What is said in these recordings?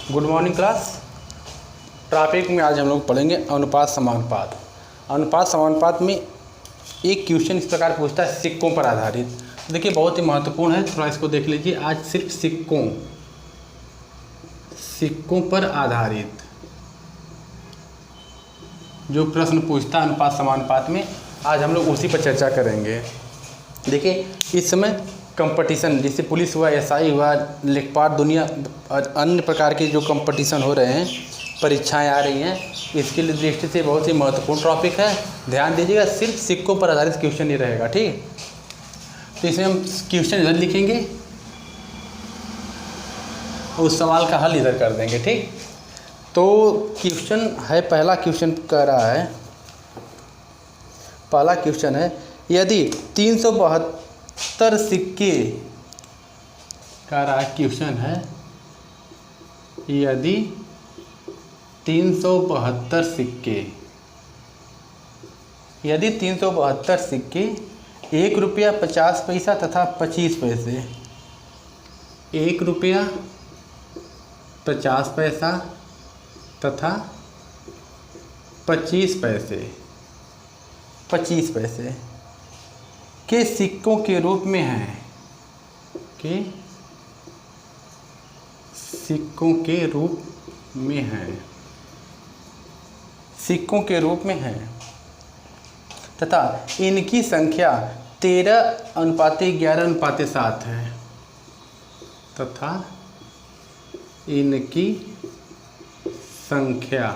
Good morning class. Topic में आज हम लोग पढ़ेंगे अनुपात समानुपात। अनुपात समानुपात में एक क्वेश्चन इस प्रकार पूछता है सिक्कों पर आधारित। देखिए बहुत ही महत्वपूर्ण है, थोड़ा इसको देख लीजिए। आज सिर्फ सिक्कों पर आधारित जो प्रश्न पूछता है अनुपात समानुपात में, आज हम लोग उसी पर चर्चा करेंगे। देखिए इस समय कंपटीशन, जैसे पुलिस हुआ, एसआई हुआ, लेखपाल, दुनिया और अन्य प्रकार के जो कंपटीशन हो रहे हैं, परीक्षाएं आ रही हैं, इसके लिए दृष्टि से बहुत ही महत्वपूर्ण टॉपिक है। ध्यान दीजिएगा, सिर्फ सिक्कों पर आधारित क्वेश्चन ही रहेगा, ठीक। तो इसमें हम क्वेश्चन इधर लिखेंगे और उस सवाल का हल इधर कर देंगे, ठीक। तो क्वेश्चन है, पहला क्वेश्चन कह रहा है, पहला क्वेश्चन है यदि 372 सिक्के का क्वेश्चन है, यदि 372 सिक्के, यदि 372 सिक्के 1 रुपया 50 पैसा तथा 25 पैसे, 1 रुपया 50 पैसा तथा 25 पैसे के सिक्कों के रूप में हैं, के सिक्कों के रूप में हैं, सिक्कों के रूप में हैं तथा इनकी संख्या 13:11:7 है, तथा इनकी संख्या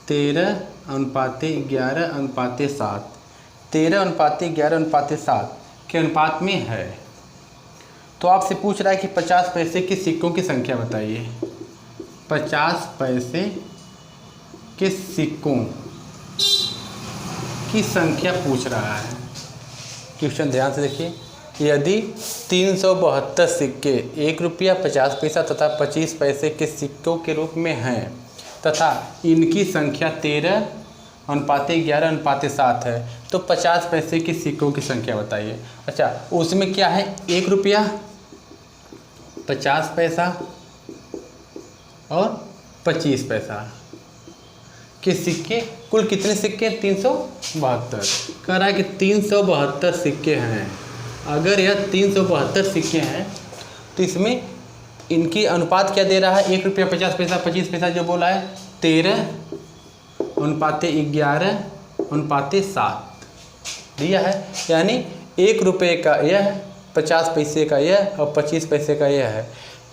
13:11:7, 13:11:7 के अनुपात में है। तो आपसे पूछ रहा है कि 50 पैसे के सिक्कों की संख्या बताइए। 50 पैसे के सिक्कों की संख्या पूछ रहा है क्वेश्चन, ध्यान से देखिए। यदि 372 सिक्के 1 रुपया 50 पैसा तथा 25 पैसे के सिक्कों के रूप में हैं तथा इनकी संख्या 13:11:7 है, तो 50 पैसे के सिक्कों की संख्या बताइए। अच्छा, उसमें क्या है, 1 रुपया 50 पैसा और 25 पैसा के सिक्के, कुल कितने सिक्के? 372। कह रहा है कि 372 सिक्के हैं। अगर यह 372 सिक्के हैं तो इसमें इनकी अनुपात क्या दे रहा है? 1 रुपया 50 पैसा 25 पैसा जो बोला है, 13:11:7 दिया है। यानी 1 रुपये का यह, 50 पैसे का यह और 25 पैसे का यह है।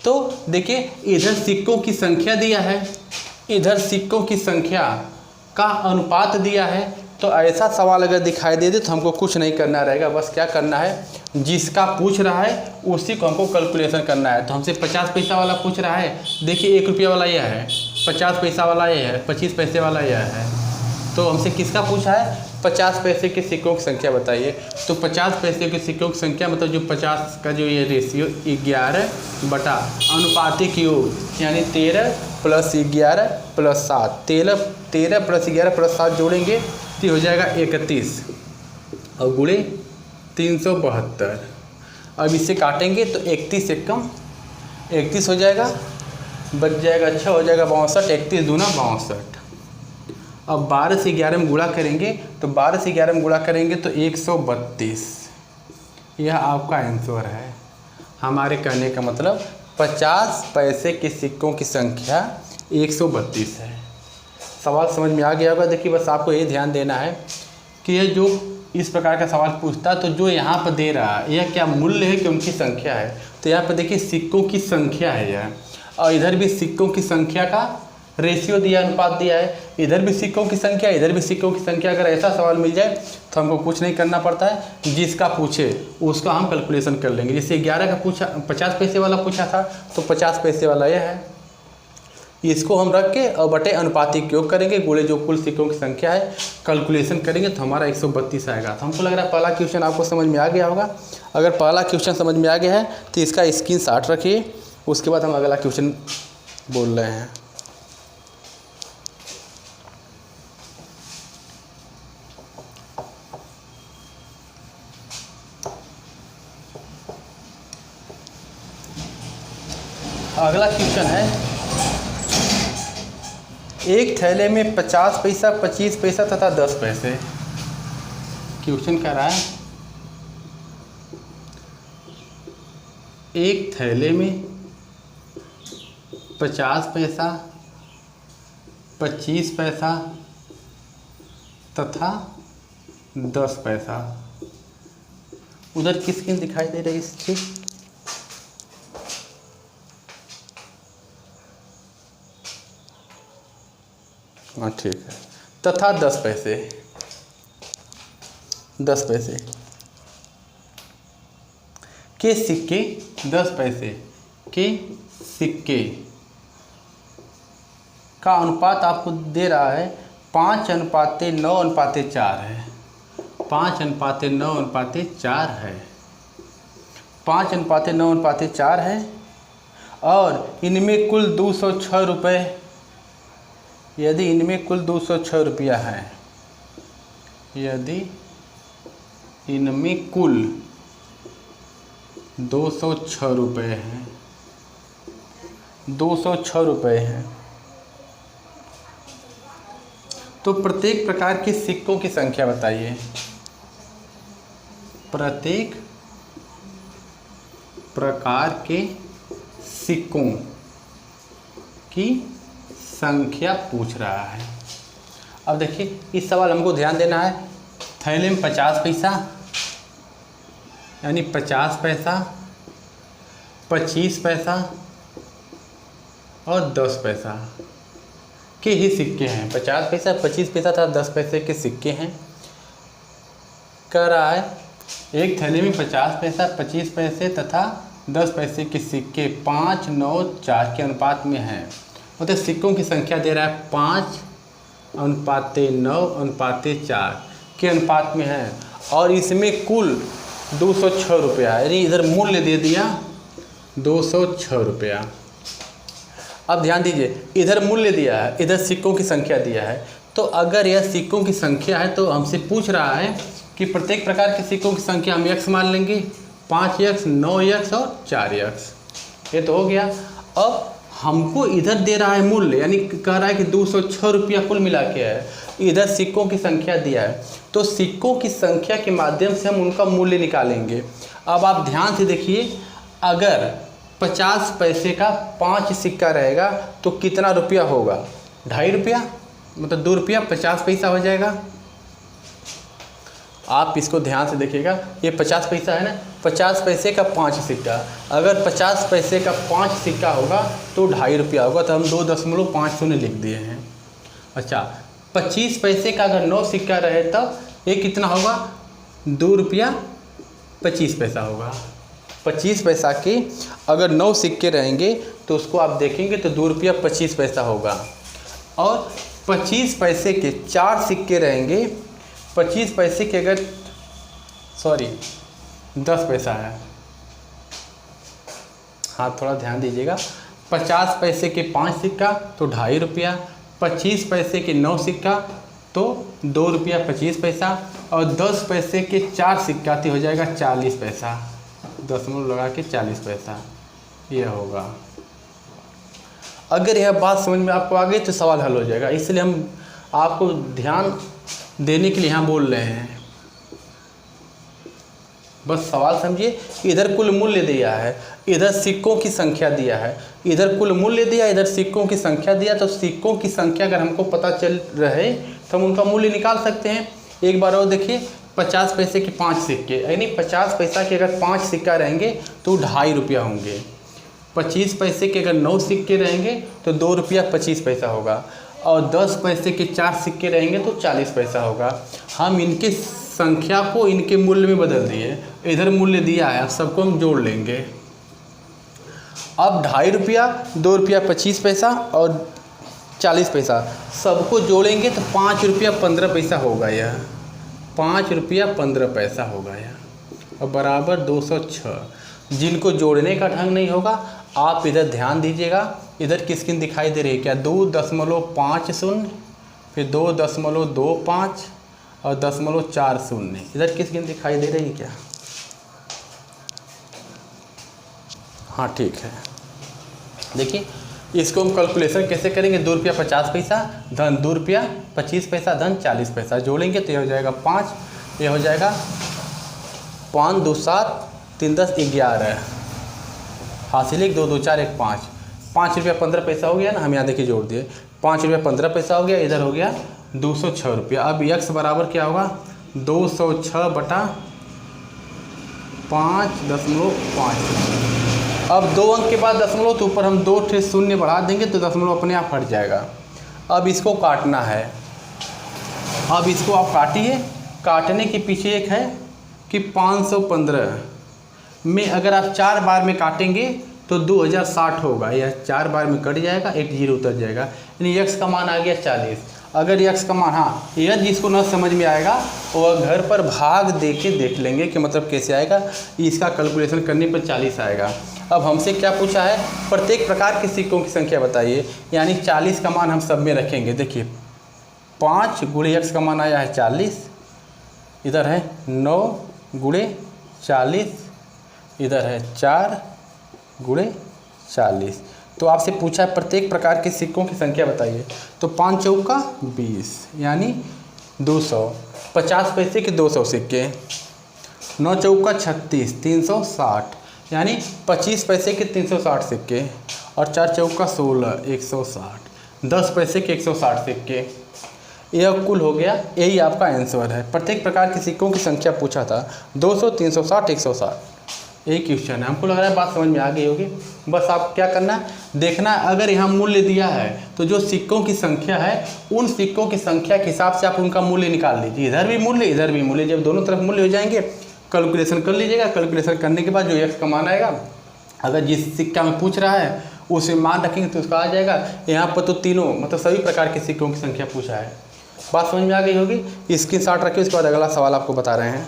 तो देखिए इधर सिक्कों की संख्या दिया है, इधर सिक्कों की संख्या का अनुपात दिया है। तो ऐसा सवाल अगर दिखाई दे तो हमको कुछ नहीं करना रहेगा, बस क्या करना है, जिसका पूछ रहा है उसी को हमको कैलकुलेशन करना है। तो हमसे 50 पैसा वाला पूछ रहा है, देखिए 1 रुपया वाला यह है, 50 पैसा वाला यह है, 25 पैसे वाला यह है। तो हमसे किसका पूछा है? 50 पैसे के सिक्कों की संख्या बताइए। तो 50 पैसे के सिक्कों की संख्या मतलब जो 50 का जो ये रेशियो 11 बटा अनुपातिक योग, यानी 13 + 11 + 7, 13 + 11 + 7 जोड़ेंगे तो हो जाएगा 31 और गुणे 372। अब इसे काटेंगे तो 31 एकम 31 हो जाएगा, बच जाएगा, अच्छा हो जाएगा 62, 31 दूना 62। अब 12 से 11 में गुणा करेंगे तो 12 से 11 में गुणा करेंगे तो 132। यह आपका आंसर है। हमारे कहने का मतलब 50 पैसे के सिक्कों की संख्या 132 है। सवाल समझ में आ गया होगा। देखिए बस आपको ये ध्यान देना है कि यह जो इस प्रकार का सवाल पूछता है तो जो यहाँ पर दे रहा है यह क्या मूल्य है कि उनकी संख्या है। तो यहाँ पर देखिए सिक्कों की संख्या है यह, और इधर भी सिक्कों की संख्या का रेशियो दिया, अनुपात दिया है। इधर भी सिक्कों की संख्या, इधर भी सिक्कों की संख्या। अगर ऐसा सवाल मिल जाए तो हमको कुछ नहीं करना पड़ता है, जिसका पूछे उसका हम कैलकुलेशन कर लेंगे। जैसे 11 का पूछा, 50 पैसे वाला पूछा था तो 50 पैसे वाला यह है, इसको हम रख के और बटे अनुपातिक योग करेंगे, गुणे जो कुल सिक्कों की संख्या है, कैलकुलेशन करेंगे तो हमारा 132 आएगा। तो हमको लग रहा है पहला क्वेश्चन आपको समझ में आ गया होगा। अगर पहला क्वेश्चन समझ में आ गया है तो इसका स्क्रीनशॉट रखिए, उसके बाद हम अगला क्वेश्चन बोल रहे हैं। अगला क्वेश्चन है एक थैले में 50 पैसा, 25 पैसा तथा 10 पैसे। क्वेश्चन कह रहा है एक थैले में 50 पैसा, 25 पैसा तथा 10 पैसा। उधर किसकी दिखाई दे रही इसकी? हाँ ठीक है। तथा 10 पैसे, 10 पैसे के सिक्के, 10 पैसे के सिक्के का अनुपात आपको दे रहा है 5:9:4 है। 5:9:4 है। 5:9:4 है और इनमें कुल 206 रुपये। यदि इनमें कुल 206 रुपया है, यदि इनमें कुल 206 रुपये हैं, 206 रुपये हैं, तो प्रत्येक प्रकार के सिक्कों की संख्या बताइए। प्रत्येक प्रकार के सिक्कों की संख्या पूछ रहा है। अब देखिए इस सवाल हमको ध्यान देना है। थैले में 50 पैसा यानी 50 पैसा, 25 पैसा और 10 पैसा के ही सिक्के हैं। 50 पैसा, 25 पैसा तथा 10 पैसे के सिक्के हैं। कह रहा है एक थैले में 50 पैसा, 25 पैसे तथा 10 पैसे के सिक्के 5:9:4 के अनुपात में हैं। मतलब सिक्कों की संख्या दे रहा है 5:9:4 के अनुपात में है और इसमें कुल 206 रुपया है। यानी इधर मूल्य दे दिया 206 रुपया। अब ध्यान दीजिए, इधर मूल्य दिया है, इधर सिक्कों की संख्या दिया है। तो अगर यह सिक्कों की संख्या है तो हमसे पूछ रहा है कि प्रत्येक प्रकार के सिक्कों की संख्या हम x मान लेंगे। 5x, 9x और 4x। ये तो हो गया। अब हमको इधर दे रहा है मूल्य, यानी कह रहा है कि 206 रुपया कुल मिला के है। इधर सिक्कों की संख्या दिया है, तो सिक्कों की संख्या के माध्यम से हम उनका मूल्य निकालेंगे। अब आप ध्यान से देखिए, अगर 50 पैसे का 5 सिक्का रहेगा तो कितना रुपया होगा? 2.5 रुपया, मतलब 2 रुपया 50 पैसा हो जाएगा। आप इसको ध्यान से देखिएगा, ये 50 पैसा है ना, 50 पैसे का 5 सिक्का। अगर 50 पैसे का 5 सिक्का होगा तो 2.5 रुपया होगा, तो हम 2.50 लिख दिए हैं। अच्छा, 25 पैसे का अगर 9 सिक्का रहे तब ये कितना होगा? 2 रुपया 25 पैसा होगा। 25 पैसा के अगर 9 सिक्के रहेंगे तो उसको आप देखेंगे तो 2 रुपया 25 पैसा होगा। और 25 पैसे के 4 सिक्के रहेंगे। 25 पैसे के अगर 10 पैसा है, हाँ थोड़ा ध्यान दीजिएगा। 50 पैसे के 5 सिक्का तो 2.5 रुपया, 25 पैसे के 9 सिक्का तो 2 रुपया 25 पैसा और 10 पैसे के 4 सिक्का तो हो जाएगा 40 पैसा। दशमलव लगा के 40 पैसा यह होगा। अगर यह बात समझ में आपको आ गई तो सवाल हल हो जाएगा। इसलिए हम आपको ध्यान देने के लिए यहाँ बोल रहे हैं। बस सवाल समझिए, इधर कुल मूल्य दिया है, इधर सिक्कों की संख्या दिया है। इधर कुल मूल्य दिया, इधर सिक्कों की संख्या दिया। तो सिक्कों की संख्या अगर हमको पता चल रहे तो हम उनका मूल्य निकाल सकते हैं। एक बार और देखिए, 50 पैसे के 5 सिक्के, यानी 50 पैसा के अगर 5 सिक्का रहेंगे तो 2.5 रुपया होंगे। 25 पैसे के अगर 9 सिक्के रहेंगे तो 2 रुपया 25 पैसा होगा और 10 पैसे के 4 सिक्के रहेंगे तो 40 पैसा होगा। हम इनके संख्या को इनके मूल्य में बदल दिए। इधर मूल्य दिया है, अब सबको हम जोड़ लेंगे। अब 2.5 रुपया, 2 रुपया 25 पैसा और 40 पैसा सबको जोड़ेंगे तो 5 रुपया 15 पैसा होगा। यह 5 रुपया 15 पैसा होगा यह, और बराबर 206। जिनको जोड़ने का ढंग नहीं होगा आप इधर ध्यान दीजिएगा। इधर किसकी दिखाई दे रही है क्या? 2.50, फिर 2.25 और 0.40। इधर किसकी दिखाई दे रही है क्या? हाँ ठीक है। देखिए इसको हम कैलकुलेशन कैसे करेंगे, 2 रुपया 50 पैसा धन 2 रुपया 25 पैसा धन 40 पैसा, जोड़ेंगे तो ये हो जाएगा 5, ये हो जाएगा 5 2 7 3 10 11, हासिल 1 2 2 4 1 5, 5 रुपया 15 पैसा हो गया ना, हम यहाँ देखिए जोड़ दिए, 5 रुपया 15 पैसा हो गया, इधर हो गया 206 रुपया। अब x बराबर क्या होगा, 206 बटा 5.5। अब 2 अंक के बाद दशमलव तो ऊपर हम 2 ठे शून्य बढ़ा देंगे तो दशमलव अपने आप हट जाएगा। अब इसको काटना है, अब इसको आप काटिए, काटने के पीछे एक है कि 515 में अगर आप 4 बार में काटेंगे तो 2060 होगा, यह 4 बार में कट जाएगा, एक जीरो उतर जाएगा, यानी x का मान आ गया 40। अगर x का मान, हाँ यह जिसको न समझ में आएगा वो घर पर भाग दे के देख लेंगे कि मतलब कैसे आएगा, इसका कैलकुलेशन करने पर 40 आएगा। अब हमसे क्या पूछा है, प्रत्येक प्रकार के सिक्कों की संख्या बताइए, यानी 40 का मान हम सब में रखेंगे। देखिए 5 गुणे x का मान आया है 40, इधर है 9 गुणे 40, इधर है 4 गुणे 40। तो आपसे पूछा है प्रत्येक प्रकार के सिक्कों की संख्या बताइए, तो 5 चौका 20 यानी 200, 50 पैसे के 200 सिक्के, 9 चौका 36 360 यानी 25 पैसे के 360 सिक्के, और 4 चौका 16 160, 10 पैसे के 160 सिक्के। यह कुल हो गया, यही आपका आंसर है। प्रत्येक प्रकार के सिक्कों की संख्या पूछा था 200 360 160, यही क्वेश्चन है। हमको लग रहा है बात समझ में आ गई होगी। बस आप क्या करना है, देखना अगर यहाँ मूल्य दिया है तो जो सिक्कों की संख्या है उन सिक्कों की संख्या के हिसाब से आप उनका मूल्य निकाल लीजिए, इधर भी मूल्य इधर भी मूल्य, जब दोनों तरफ मूल्य हो जाएंगे कैलकुलेशन कर लीजिएगा। कैलकुलेशन करने के बाद जो x का मान आएगा, अगर जिस सिक्का में पूछ रहा है उसे मान रखेंगे तो उसका आ जाएगा। यहाँ पर तो तीनों मतलब सभी प्रकार के सिक्कों की संख्या पूछा है। बात समझ में आ गई होगी। स्क्रीनशॉट रखिए, उसके बाद अगला सवाल आपको बता रहे हैं।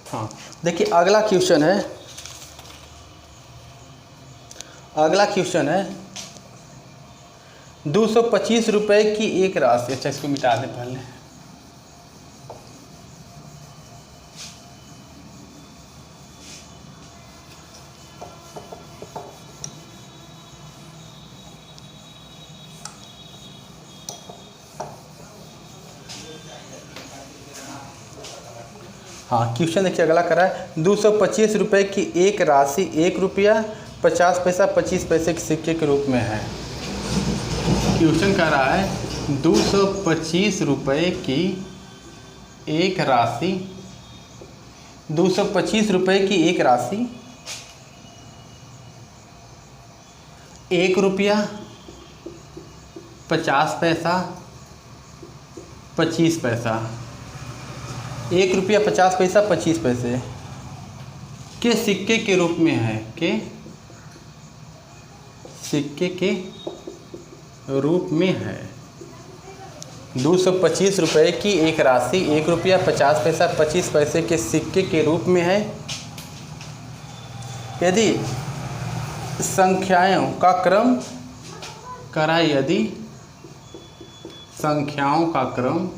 हाँ देखिए अगला क्वेश्चन है, अगला क्वेश्चन है 225 रुपये की एक राशि। अच्छा इसको मिटा दें पहले। हाँ क्वेश्चन देखिए अगला करा है 225 रुपये की एक राशि 1 रुपया 50 पैसा 25 पैसे के सिक्के के रूप में है। क्वेश्चन कह रहा है 225 रुपये की एक राशि, 225 रुपये की एक राशि 1 रुपया 50 पैसा 25 पैसा, 1 रुपया 50 पैसा 25 पैसे के सिक्के के रूप में है, के सिक्के के रूप में है। 225 रुपये की एक राशि 1 रुपया 50 पैसा 25 पैसे के सिक्के के रूप में है। यदि संख्याओं का क्रम कराए, यदि संख्याओं का क्रम,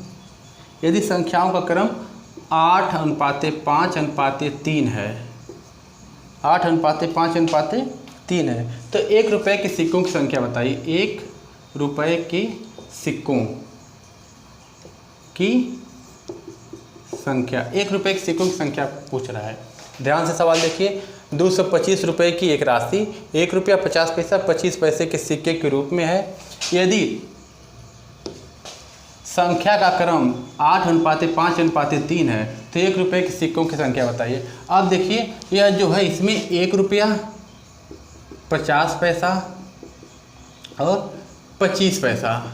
यदि संख्याओं का क्रम 8:5:3 है, 8:5:3 है, तो 1 रुपये के सिक्कों की संख्या बताइए। 1 रुपये के सिक्कों की संख्या, 1 रुपये के सिक्कों की संख्या पूछ रहा है। ध्यान से सवाल देखिए। 225 रुपये की एक राशि 1 रुपया 50 पैसा 25 पैसे के सिक्के के रूप में है। यदि संख्या का क्रम 8:5:3 है तो 1 रुपये के सिक्कों की संख्या बताइए। अब देखिए यह जो है इसमें 1 रुपया 50 पैसा और 25 पैसा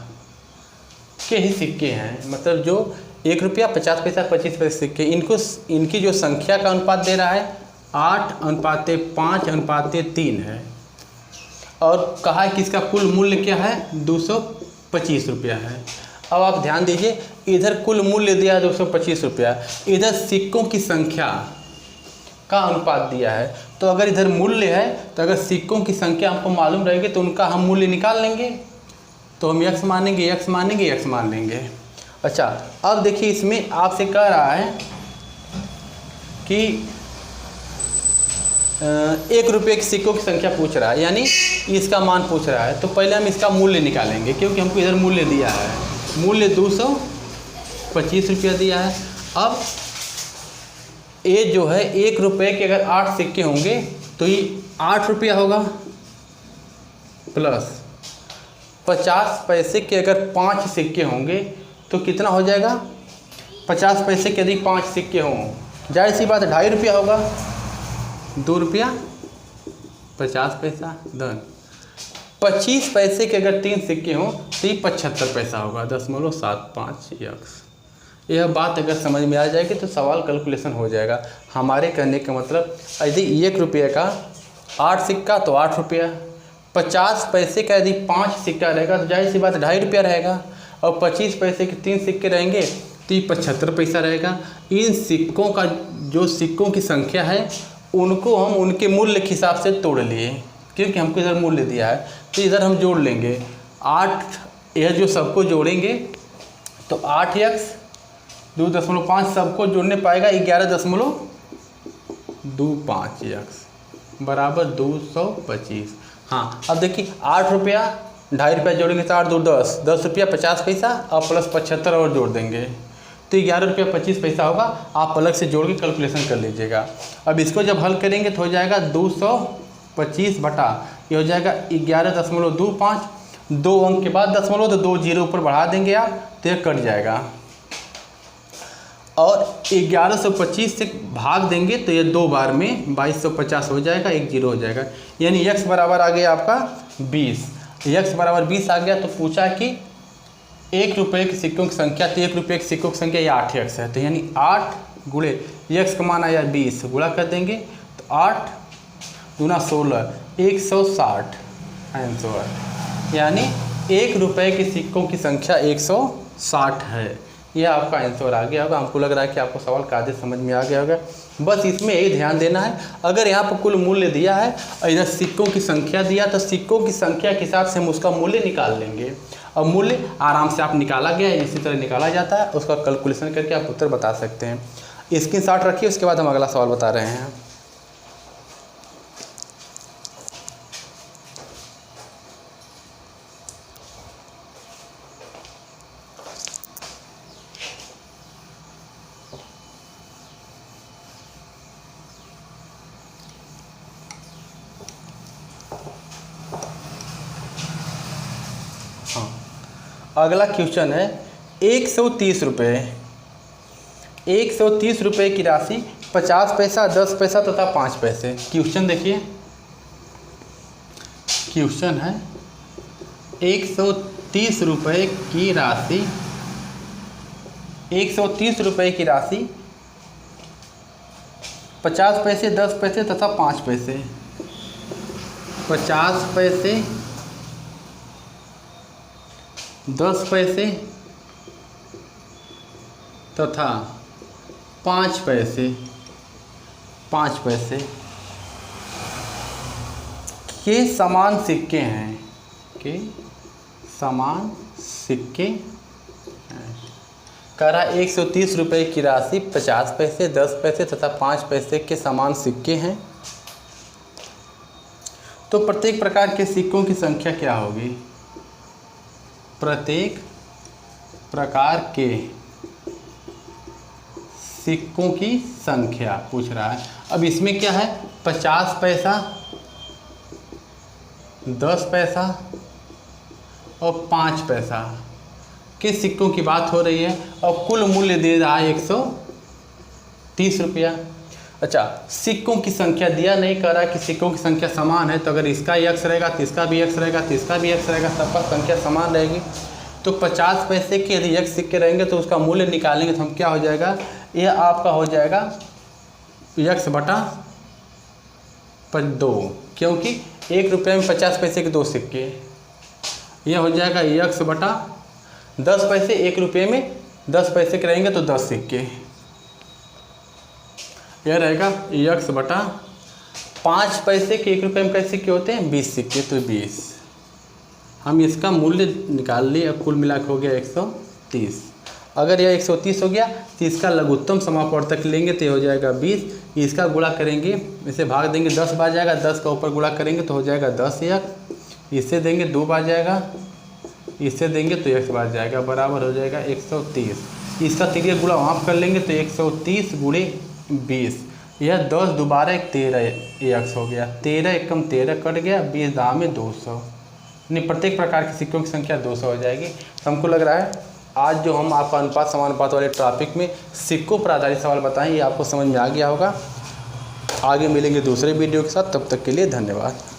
के ही सिक्के हैं, मतलब जो 1 रुपया 50 पैसा 25 पैसे सिक्के, इनको इनकी जो संख्या का अनुपात दे रहा है 8:5:3 है, और कहा है कि इसका कुल मूल्य क्या है 225 रुपया है। अब आप ध्यान दीजिए, इधर कुल मूल्य दिया है 225 रुपया, इधर सिक्कों की संख्या का अनुपात दिया है। तो अगर इधर मूल्य है तो अगर सिक्कों की संख्या हमको मालूम रहेगी तो उनका हम मूल्य निकाल लेंगे, तो हम x मानेंगे, x मान लेंगे। अच्छा अब देखिए इसमें आपसे कह रहा है कि 1 रुपये के सिक्कों की संख्या पूछ रहा है, यानी इसका मान पूछ रहा है। तो पहले हम इसका मूल्य निकालेंगे, क्योंकि हमको इधर मूल्य दिया है, मूल्य 225 रुपया दिया है। अब ये जो है 1 रुपये के अगर 8 सिक्के होंगे तो ये 8 रुपया होगा, प्लस 50 पैसे के अगर 5 सिक्के होंगे तो कितना हो जाएगा, 50 पैसे के यदि 5 सिक्के हों, जाहिर सी बात 2.5 रुपया होगा, 2 रुपया 50 पैसा धन। 25 पैसे के अगर 3 सिक्के हों तो ये 75 पैसा होगा, 0.75 यक्स। यह बात अगर समझ में आ जाएगी तो सवाल कैलकुलेशन हो जाएगा। हमारे कहने का मतलब यदि 1 रुपये का 8 सिक्का तो 8 रुपया, 50 पैसे का यदि 5 सिक्का रहेगा तो जाहिर सी बात 2.5 रुपया रहेगा, और 25 पैसे के 3 सिक्के रहेंगे तो ये 75 पैसा रहेगा। इन सिक्कों का जो सिक्कों की संख्या है उनको हम उनके मूल्य के हिसाब से तोड़ लिए, क्योंकि हमको इधर मूल्य दिया है। तो इधर हम जोड़ लेंगे 8, यह जो सबको जोड़ेंगे तो 8 यक्स 2.5 सबको जोड़ने पाएगा 11.25 यक्स बराबर 225। हाँ, अब देखिए 8 रुपया 2.5 रुपया जोड़ेंगे तो 8 2 10, 10 रुपया 50 पैसा और प्लस 75 और जोड़ देंगे तो 11 रुपया 25 पैसा होगा। आप अलग से जोड़ के कैलकुलेशन कर लीजिएगा। अब इसको जब हल करेंगे तो हो जाएगा 225 बटा ये हो जाएगा 11.25, 2 अंक के बाद दशमलव तो 2 जीरो ऊपर बढ़ा देंगे आप तो यह कट जाएगा, और 1125 से भाग देंगे तो ये 2 बार में 2250 हो जाएगा, 1 जीरो हो जाएगा, यानी x बराबर आ गया आपका 20। x बराबर 20 आ गया तो पूछा कि 1 रुपये के सिक्कों की संख्या, तो 1 रुपये के सिक्कों की संख्या ये 8 यक्स है, तो यानी 8 गुणे x का मान आया 20, गुणा कर देंगे तो 8 दूना 16 160 आंसर, यानी 1 रुपये के सिक्कों की संख्या 160 है। यह आपका आंसर आ गया होगा। हमको लग रहा है कि आपको सवाल कायदे समझ में आ गया होगा। बस इसमें यही ध्यान देना है, अगर यहाँ पर कुल मूल्य दिया है और इधर सिक्कों की संख्या दिया तो सिक्कों की संख्या के हिसाब से हम उसका मूल्य निकाल लेंगे, और मूल्य आराम से आप निकाला गया है, इसी तरह निकाला जाता है, उसका कैलकुलेशन करके आप उत्तर बता सकते हैं। स्क्रीनशॉट रखिए, उसके बाद हम अगला सवाल बता रहे हैं। अगला क्वेश्चन है 130 रुपये, 130 रुपये की राशि 50 पैसा 10 पैसा तथा 5 पैसे। क्वेश्चन देखिए, क्वेश्चन है 130 रुपये की राशि, 130 रुपये की राशि 50 पैसे 10 पैसे तथा 5 पैसे, 50 पैसे 10 पैसे तथा 5 पैसे, 5 पैसे के समान सिक्के हैं, के समान सिक्के हैं। कह रहा 130 रुपये की राशि 50 पैसे 10 पैसे तथा 5 पैसे के समान सिक्के हैं, तो प्रत्येक प्रकार के सिक्कों की संख्या क्या होगी। प्रत्येक प्रकार के सिक्कों की संख्या पूछ रहा है। अब इसमें क्या है, 50 पैसा 10 पैसा और 5 पैसा के सिक्कों की बात हो रही है, और कुल मूल्य दे रहा है 130 रुपया। अच्छा, सिक्कों की संख्या दिया नहीं, कर रहा है कि सिक्कों की संख्या समान है, तो अगर इसका x रहेगा तो इसका भी x रहेगा, तो इसका भी x रहेगा, सबका संख्या समान रहेगी। तो 50 पैसे के यदि x सिक्के रहेंगे तो उसका मूल्य निकालेंगे तो हम क्या हो जाएगा, यह आपका हो जाएगा x बटा 2, क्योंकि 1 रुपये में 50 पैसे के 2 सिक्के, यह हो जाएगा x बटा 10 पैसे, 1 रुपये में 10 पैसे के रहेंगे तो 10 सिक्के, यह रहेगा x बटा 5 पैसे के 1 रुपये में कैसे सिक्के होते हैं 20 सिक्के, तो 20 हम इसका मूल्य निकाल लिए। अब कुल मिला के हो गया 130। अगर यह 130 हो गया तो इसका लघुत्तम समापवर्तक लेंगे तो ये हो जाएगा 20, इसका गुणा करेंगे, इसे भाग देंगे 10 बार जाएगा, 10 का ऊपर गुणा करेंगे तो हो जाएगा 10 एक, इससे देंगे 2 बार जाएगा, इससे देंगे तो 1 बार जाएगा, बराबर हो जाएगा 130। इसका तिरिया गुणा वहाँ कर लेंगे तो 130 गुणे 20, यह 10 दोबारा 13 एक्स हो गया, 13 एकम 13 कट गया, 20 दाम में 200, यानी प्रत्येक प्रकार के सिक्कों की संख्या 200 हो जाएगी। तो हमको लग रहा है आज जो हम आपका अनुपात समानुपात वाले टॉपिक में सिक्कों पर आधारित सवाल बताएं, ये आपको समझ में आ गया होगा। आगे मिलेंगे दूसरे वीडियो के साथ, तब तक के लिए धन्यवाद।